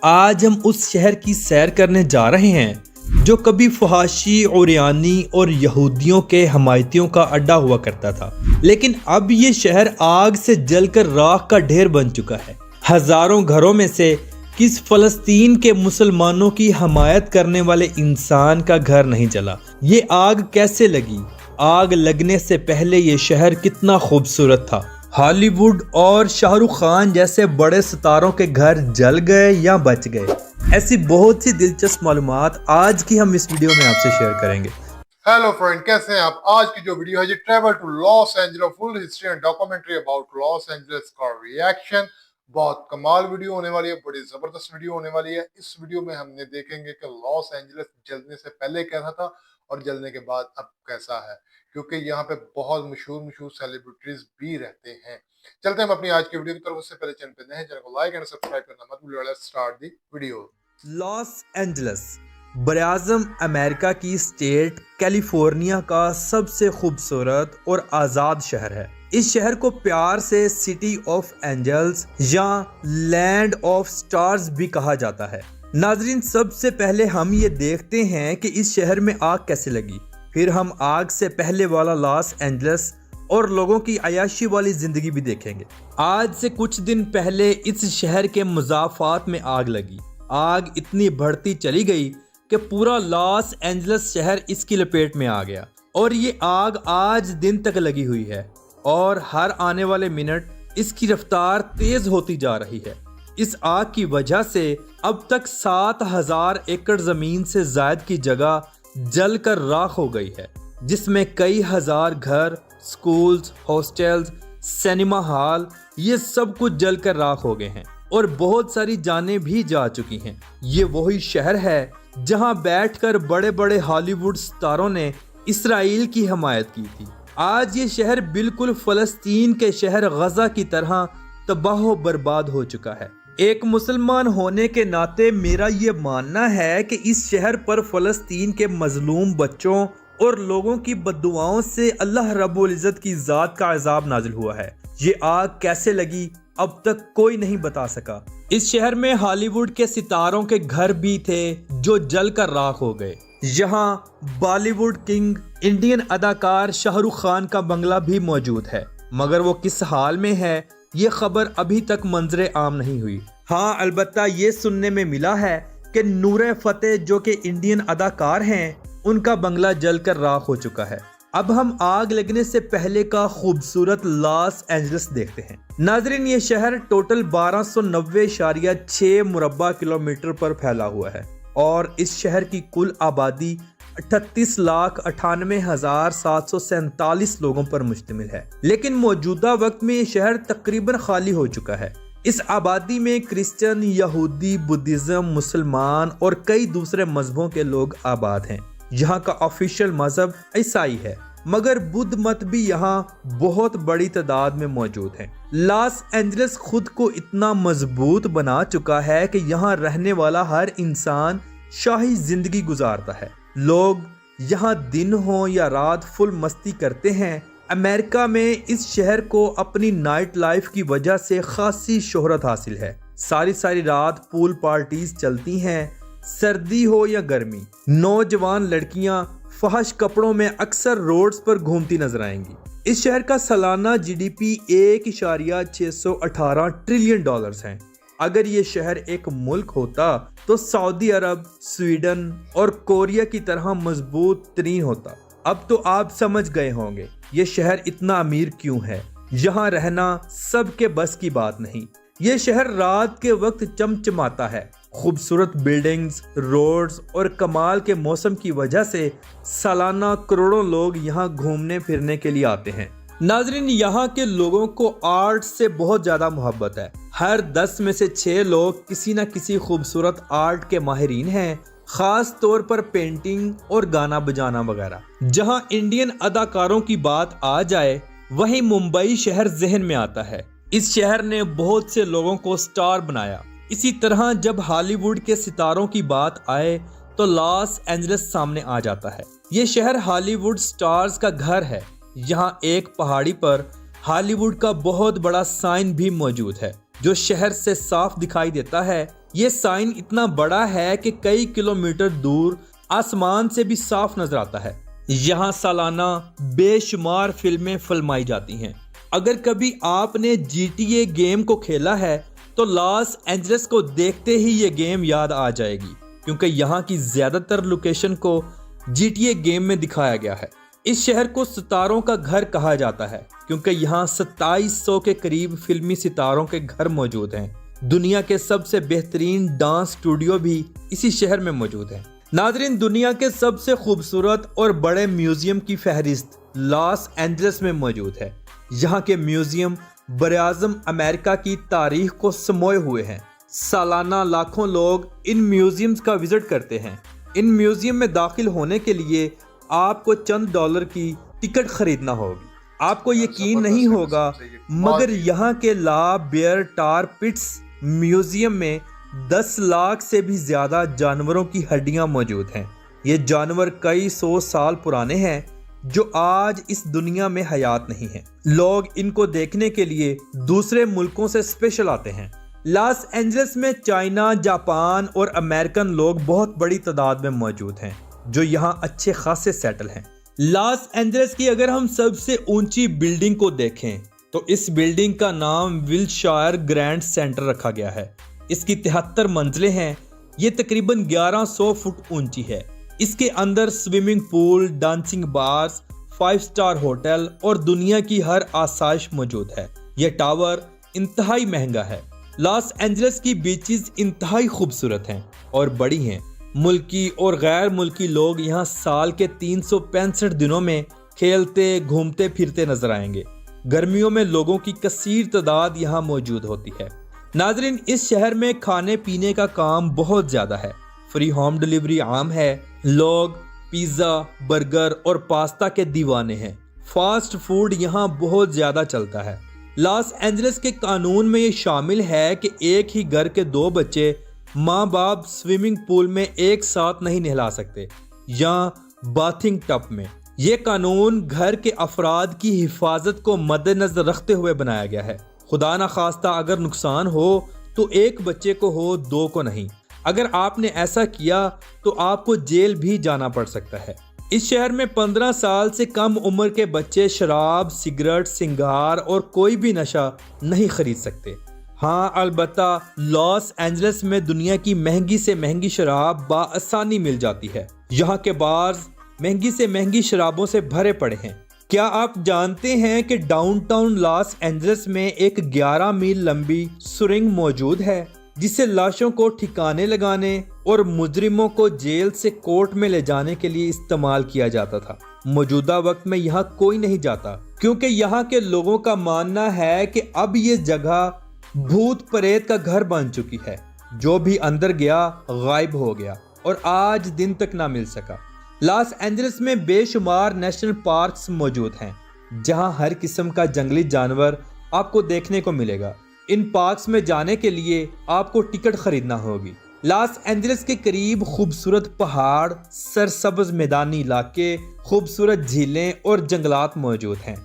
आज हम उस शहर की सैर करने जा रहे हैं जो कभी फहाशी उरियानी और यहूदियों के हमायतियों का अड्डा हुआ करता था, लेकिन अब ये शहर आग से जलकर राख का ढेर बन चुका है। हजारों घरों में से किस फलस्तीन के मुसलमानों की हमायत करने वाले इंसान का घर नहीं जला? ये आग कैसे लगी? आग लगने से पहले ये शहर कितना खूबसूरत था। हॉलीवुड और शाहरुख खान जैसे बड़े सितारों के घर जल गए या बच गए, ऐसी बहुत सी दिलचस्प मालूमात आज की हम इस वीडियो में आपसे शेयर करेंगे। हेलो फ्रेंड, कैसे हैं आप? आज की जो वीडियो है जी travel to Los Angeles, full history and documentary about Los Angeles का रिएक्शन। बहुत कमाल वीडियो होने वाली है, बड़ी जबरदस्त वीडियो होने वाली है। इस वीडियो में हमने देखेंगे कि लॉस एंजेलिस जलने से पहले कैसा था और जलने के बाद अब कैसा है, क्योंकि यहाँ पे बहुत मशहूर मशहूर सेलिब्रिटीज भी रहते हैं। चलते हैं हम अपनी आज की वीडियो की तरफ। उससे पहले चैनल पे नए हैं, चैनल को लाइक एंड सब्सक्राइब करना मत भूलिए। Let's start the video. Los Angeles बरआज़म अमेरिका की स्टेट कैलिफोर्निया का सबसे खूबसूरत और आज़ाद शहर है। इस शहर को प्यार से सिटी ऑफ एंजल्स या लैंड ऑफ स्टार्स भी कहा जाता है। नाजरीन, सबसे पहले हम ये देखते हैं कि इस शहर में आग कैसे लगी, फिर हम आग से पहले वाला लॉस एंजल्स और लोगों की अयाशी वाली जिंदगी भी देखेंगे। आज से कुछ दिन पहले इस शहर के मुज़ाफ़ात में आग लगी। आग इतनी बढ़ती चली गई कि पूरा लॉस एंजल्स शहर इसकी लपेट में आ गया और ये आग आज दिन तक लगी हुई है और हर आने वाले मिनट इसकी रफ्तार तेज होती जा रही है। इस आग की वजह से अब तक 7,000 एकड़ जमीन से ज्यादा की जगह जलकर राख हो गई है, जिसमें कई हजार घर, स्कूल्स, हॉस्टल्स, सिनेमा हॉल, ये सब कुछ जलकर राख हो गए हैं और बहुत सारी जानें भी जा चुकी हैं। ये वही शहर है जहां बैठकर बड़े बड़े हॉलीवुड सितारों ने इसराइल की हमायत की थी। आज ये शहर बिल्कुल फलस्तीन के शहर गजा की तरह तबाह बर्बाद हो चुका है। एक मुसलमान होने के नाते मेरा ये मानना है कि इस शहर पर फलस्तीन के मजलूम बच्चों और लोगों की बद्दुआओं से अल्लाह रब्बुल इज़्ज़त की ज़ात का अज़ाब नाजिल हुआ है। ये आग कैसे लगी अब तक कोई नहीं बता सका। इस शहर में हॉलीवुड के सितारों के घर भी थे जो जलकर राख हो गए। यहाँ बॉलीवुड किंग इंडियन अदाकार शाहरुख खान का बंगला भी मौजूद है, मगर वो किस हाल में है ये खबर अभी तक मंजरे आम नहीं हुई। हाँ, अलबत्ता ये सुनने में मिला है कि नूरे फतेह जो कि इंडियन अदाकार हैं, उनका बंगला जलकर राख हो चुका है। अब हम आग लगने से पहले का खूबसूरत लॉस एंजल्स देखते हैं। नाजरीन, ये शहर टोटल 1290.6 मुरब्बा किलोमीटर पर फैला हुआ है और इस शहर की कुल आबादी 38,98,747 लोगों पर मुश्तमिल है। लेकिन मौजूदा वक्त में ये शहर तकरीबन खाली हो चुका है। इस आबादी में क्रिश्चियन, यहूदी, बुद्धिज्म, मुसलमान और कई दूसरे मजहबों के लोग आबाद हैं। यहाँ का ऑफिशियल मजहब ईसाई है, मगर बुद्ध मत भी यहाँ बहुत बड़ी तादाद में मौजूद है। लॉस एंजल्स खुद को इतना मजबूत बना चुका है कि यहाँ रहने वाला हर इंसान शाही जिंदगी गुजारता है। लोग यहाँ दिन हो या रात फुल मस्ती करते हैं। अमेरिका में इस शहर को अपनी नाइट लाइफ की वजह से खासी शोहरत हासिल है। सारी सारी रात पूल पार्टीज चलती हैं, सर्दी हो या गर्मी। नौजवान लड़कियां फहश कपड़ों में अक्सर रोड्स पर घूमती नजर आएंगी। इस शहर का सालाना जीडीपी 1.618 ट्रिलियन डॉलर्स है। अगर ये शहर एक मुल्क होता तो सऊदी अरब, स्वीडन और कोरिया की तरह मजबूत तरीन होता। अब तो आप समझ गए होंगे ये शहर इतना अमीर क्यों है। यहाँ रहना सबके बस की बात नहीं। ये शहर रात के वक्त चमचमाता है। खूबसूरत बिल्डिंग्स, रोड्स और कमाल के मौसम की वजह से सालाना करोड़ों लोग यहाँ घूमने फिरने के लिए आते हैं। नाजरीन, यहाँ के लोगों को आर्ट से बहुत ज्यादा मोहब्बत है। हर 10 में से 6 लोग किसी न किसी खूबसूरत आर्ट के माहिरीन हैं, खास तौर पर पेंटिंग और गाना बजाना वगैरह। जहाँ इंडियन अदाकारों की बात आ जाए, वहीं मुंबई शहर जहन में आता है। इस शहर ने बहुत से लोगों को स्टार बनाया। इसी तरह जब हॉलीवुड के सितारों की बात आए तो लॉस एंजल्स सामने आ जाता है। ये शहर हॉलीवुड स्टार्स का घर है। यहाँ एक पहाड़ी पर हॉलीवुड का बहुत बड़ा साइन भी मौजूद है जो शहर से साफ दिखाई देता है ये साइन इतना बड़ा है कि कई किलोमीटर दूर आसमान से भी साफ नजर आता है। यहाँ सालाना बेशुमार फिल्में फिल्माई जाती हैं। अगर कभी आपने GTA गेम को खेला है तो लॉस एंजलिस को देखते ही ये गेम याद आ जाएगी, क्योंकि यहाँ की ज्यादातर लोकेशन को GTA गेम में दिखाया गया है। इस शहर को सितारों का घर कहा जाता है क्योंकि यहाँ 2700 के करीब फिल्मी सितारों के घर मौजूद हैं। दुनिया के सबसे बेहतरीन डांस स्टूडियो भी इसी शहर में मौजूद हैं। नाज़रीन, दुनिया के सबसे खूबसूरत और बड़े म्यूजियम की फहरिस्त लॉस एंजलिस में मौजूद है। यहाँ के म्यूजियम बरआज़म अमेरिका की तारीख को समोए हुए हैं। सालाना लाखों लोग इन म्यूजियम्स का विजिट करते हैं। इन म्यूजियम में दाखिल होने के लिए आपको चंद डॉलर की टिकट खरीदना होगी। आपको यकीन नहीं होगा, मगर यहाँ के ला बेयर टार पिट्स म्यूजियम में 10 लाख से भी ज्यादा जानवरों की हड्डियां मौजूद हैं। ये जानवर कई 100 साल पुराने हैं जो आज इस दुनिया में हयात नहीं हैं। लोग इनको देखने के लिए दूसरे मुल्कों से स्पेशल आते हैं। लॉस एंजलिस में चाइना, जापान और अमेरिकन लोग बहुत बड़ी तादाद में मौजूद हैं जो यहाँ अच्छे खासे सेटल हैं। लॉस एंजलिस की अगर हम सबसे ऊंची बिल्डिंग को देखें तो इस बिल्डिंग का नाम विल्शायर ग्रैंड सेंटर रखा गया है। इसकी 73 मंजिलें हैं। ये तकरीबन 1100 फुट ऊंची है। इसके अंदर swimming pool, dancing bars, 5 star hotel और दुनिया की हर आसाइश मौजूद है। यह टावर इंतहाई महंगा है। लॉस एंजलिस की बीचेस इंतहाई खूबसूरत हैं और बड़ी हैं। मुल्की और गैर मुल्की लोग यहाँ साल के 365 दिनों में खेलते, घूमते फिरते नजर आएंगे। गर्मियों में लोगों की कसीर तादाद यहाँ मौजूद होती है। नाजरीन, इस शहर में खाने पीने का काम बहुत ज्यादा है। फ्री होम डिलीवरी आम है। लोग पिज्जा, बर्गर और पास्ता के दीवाने हैं। फास्ट फूड यहाँ बहुत ज्यादा चलता है। लॉस एंजलिस के कानून में ये शामिल है कि एक ही घर के 2 बच्चे माँ बाप स्विमिंग पूल में एक साथ नहीं नहला सकते या बाथिंग टब में। ये कानून घर के अफराद की हिफाजत को मद्देनजर रखते हुए बनाया गया है। खुदा ना खास्ता अगर नुकसान हो तो एक बच्चे को हो, 2 को नहीं। अगर आपने ऐसा किया तो आपको जेल भी जाना पड़ सकता है। इस शहर में 15 साल से कम उम्र के बच्चे शराब, सिगरेट, सिंगार और कोई भी नशा नहीं खरीद सकते। हाँ, अलबत्ता लॉस एंजलिस में दुनिया की महंगी से महंगी शराब बाआसानी मिल जाती है। यहाँ के बार्स महंगी से महंगी शराबों से भरे पड़े हैं। क्या आप जानते हैं कि डाउनटाउन लॉस एंजलिस में एक 11 मील लंबी सुरंग मौजूद है जिसे लाशों को ठिकाने लगाने और मुजरिमों को जेल से कोर्ट में ले जाने के लिए इस्तेमाल किया जाता था। मौजूदा वक्त में यहाँ कोई नहीं जाता क्योंकि यहाँ के लोगों का मानना है कि अब ये जगह भूत प्रेत का घर बन चुकी है। जो भी अंदर गया गायब हो गया और आज दिन तक ना मिल सका। लॉस एंजलिस में बेशुमार नेशनल पार्क्स मौजूद हैं जहां हर किस्म का जंगली जानवर आपको देखने को मिलेगा। इन पार्क्स में जाने के लिए आपको टिकट खरीदना होगी। लॉस एंजलिस के करीब खूबसूरत पहाड़, सरसब्ज मैदानी इलाके, खूबसूरत झीलें और जंगलात मौजूद हैं।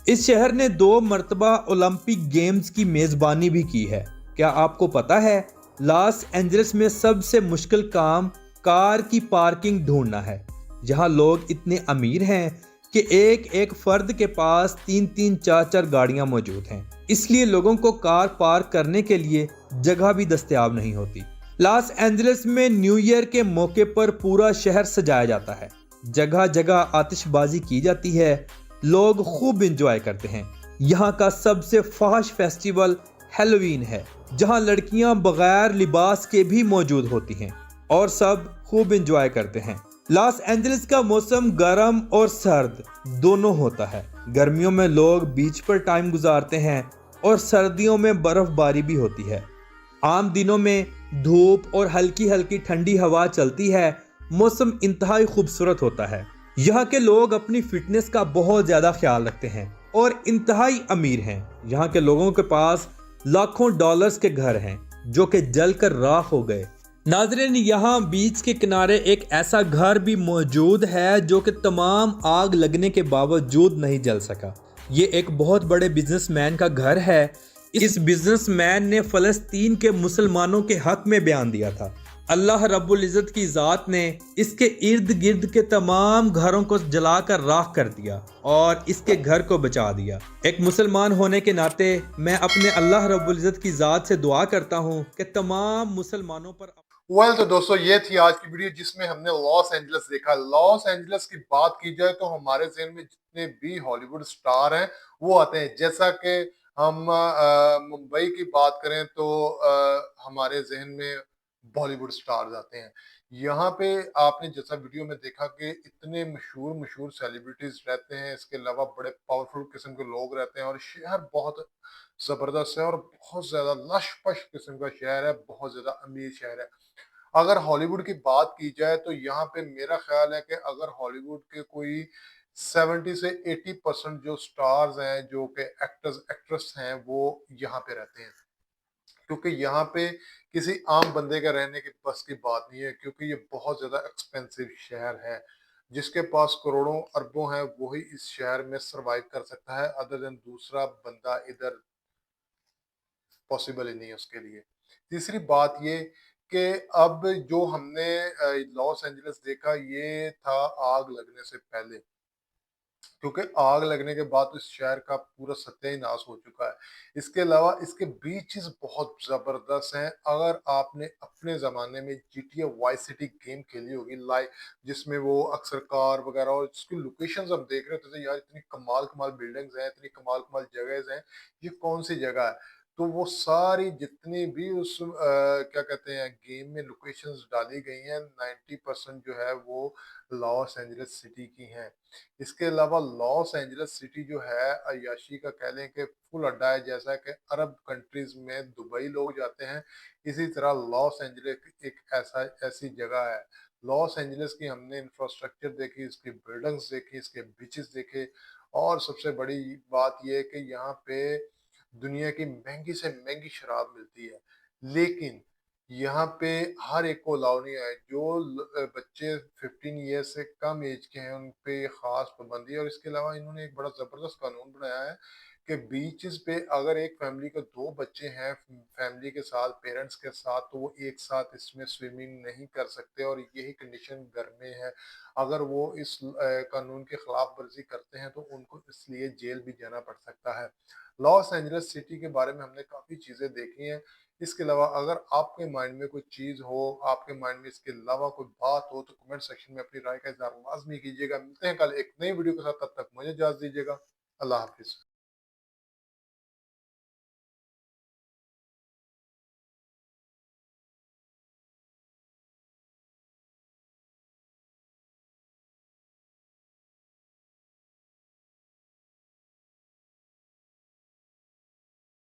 इस शहर ने 2 मरतबा ओलंपिक गेम्स की मेजबानी भी की है। क्या आपको पता है लॉस एंजलिस में सबसे मुश्किल काम कार की पार्किंग ढूंढना है। यहाँ लोग इतने अमीर हैं कि एक एक फर्द के पास 3-3, 4-4 गाड़ियां मौजूद हैं। इसलिए लोगों को कार पार्क करने के लिए जगह भी दस्तयाब नहीं होती। लॉस एंजलिस में न्यू ईयर के मौके पर पूरा शहर सजाया जाता है। जगह जगह आतिशबाजी की जाती है। लोग खूब एंजॉय करते हैं। यहाँ का सबसे फाश फेस्टिवल हैलोवीन है जहाँ लड़कियां बगैर लिबास के भी मौजूद होती हैं और सब खूब एंजॉय करते हैं। लॉस एंजलिस का मौसम गर्म और सर्द दोनों होता है। गर्मियों में लोग बीच पर टाइम गुजारते हैं और सर्दियों में बर्फबारी भी होती है। आम दिनों में धूप और हल्की हल्की ठंडी हवा चलती है। मौसम इंतहाई खूबसूरत होता है। यहाँ के लोग अपनी फिटनेस का बहुत ज्यादा ख्याल रखते हैं और इंतहाई अमीर हैं। यहाँ के लोगों के पास लाखों डॉलर्स के घर हैं जो कि जलकर राख हो गए। नाज़रीन, यहाँ बीच के किनारे एक ऐसा घर भी मौजूद है जो कि तमाम आग लगने के बावजूद नहीं जल सका। ये एक बहुत बड़े बिजनेसमैन का घर है। इस बिजनेसमैन ने फ़लस्तीन के मुसलमानों के हक में बयान दिया था। अल्लाह रब्बुल इज़्ज़त की ज़ात ने इसके इर्द गिर्द के तमाम घरों को जलाकर राख कर दिया और इसके घर को बचा दिया। एक मुसलमान होने के नाते मैं अपने अल्लाह रब्बुल इज़्ज़त की ज़ात से दुआ करता हूँ कि तमाम मुसलमानों पर तो दोस्तों ये थी आज की वीडियो जिसमें हमने लॉस एंजल्स देखा। लॉस एंजल्स की बात की जाए तो हमारे ज़हन में जितने भी हॉलीवुड स्टार हैं वो आते हैं। जैसा कि हम मुंबई की बात करें तो हमारे ज़हन में बॉलीवुड स्टार्स आते हैं। यहाँ पे आपने जैसा वीडियो में देखा कि इतने मशहूर सेलिब्रिटीज रहते हैं, इसके अलावा बड़े पावरफुल किस्म के लोग रहते हैं और शहर बहुत जबरदस्त है और बहुत ज्यादा लश-पश किस्म का शहर है, बहुत ज्यादा अमीर शहर है। अगर हॉलीवुड की बात की जाए तो यहाँ पे मेरा ख्याल है कि अगर हॉलीवुड के कोई 70 से 80% जो स्टार्स हैं, जो कि एक्टर्स एक्ट्रेस हैं, वो यहाँ पे रहते हैं। क्योंकि यहाँ पे किसी आम बंदे का रहने की बस की बात नहीं है, क्योंकि ये बहुत ज्यादा एक्सपेंसिव शहर है। जिसके पास करोड़ों अरबों हैं वही इस शहर में सरवाइव कर सकता है, अदर देन दूसरा बंदा इधर पॉसिबल ही नहीं है उसके लिए। तीसरी बात ये कि अब जो हमने लॉस एंजलिस देखा ये था आग लगने से पहले, क्योंकि आग लगने के बाद तो इस शहर का पूरा सत्यानाश हो चुका है। इसके अलावा इसके बीचेस बहुत ज़बरदस्त हैं। अगर आपने अपने ज़माने में जीटीए वाई सिटी गेम खेली होगी लाइव, जिसमें वो अक्सर कार वगैरह और इसकी लोकेशंस हम देख रहे थे यार, इतनी कमाल-कमाल बिल्डिंग्स हैं, इतनी कमाल-कमाल जगहs हैं, ये कौन-सी जगह है? तो वो सारी जितनी भी उस क्या कहते हैं गेम में लोकेशंस डाली गई हैं, 90% जो है वो लॉस एंजलिस सिटी की हैं। इसके अलावा लॉस एंजलिस सिटी जो है अय्याशी का कह लें कि फुल अड्डा है। जैसा कि अरब कंट्रीज में दुबई लोग जाते हैं, इसी तरह लॉस एंजलिस एक ऐसी जगह है। लॉस एंजलिस की हमने इंफ्रास्ट्रक्चर देखी, इसकी बिल्डिंग्स देखी, इसके बीचेस देखे और सबसे बड़ी बात यह है कि यहाँ पे दुनिया की महंगी से महंगी शराब मिलती है। लेकिन यहाँ पे हर एक को अलाउ नहीं है। जो बच्चे 15 ईयर से कम एज के हैं उन पे खास पाबंदी है और इसके अलावा इन्होंने एक बड़ा जबरदस्त कानून बनाया है कि बीचेस पे अगर एक फैमिली के 2 बच्चे हैं फैमिली के साथ, पेरेंट्स के साथ, तो वो एक साथ इसमें स्विमिंग नहीं कर सकते और यही कंडीशन घर में है। अगर वो इस कानून की खिलाफ वर्जी करते हैं तो उनको इसलिए जेल भी जाना पड़ सकता है। लॉस एंजलिस सिटी के बारे में हमने काफ़ी चीज़ें देखी हैं। इसके अलावा अगर आपके माइंड में कोई चीज़ हो, आपके माइंड में इसके अलावा कोई बात हो, तो कमेंट सेक्शन में अपनी राय का इज़हार लाज़मी कीजिएगा। मिलते हैं कल एक नई वीडियो के साथ, तब तक मुझे इजाज़त दीजिएगा। अल्लाह हाफ़िज़।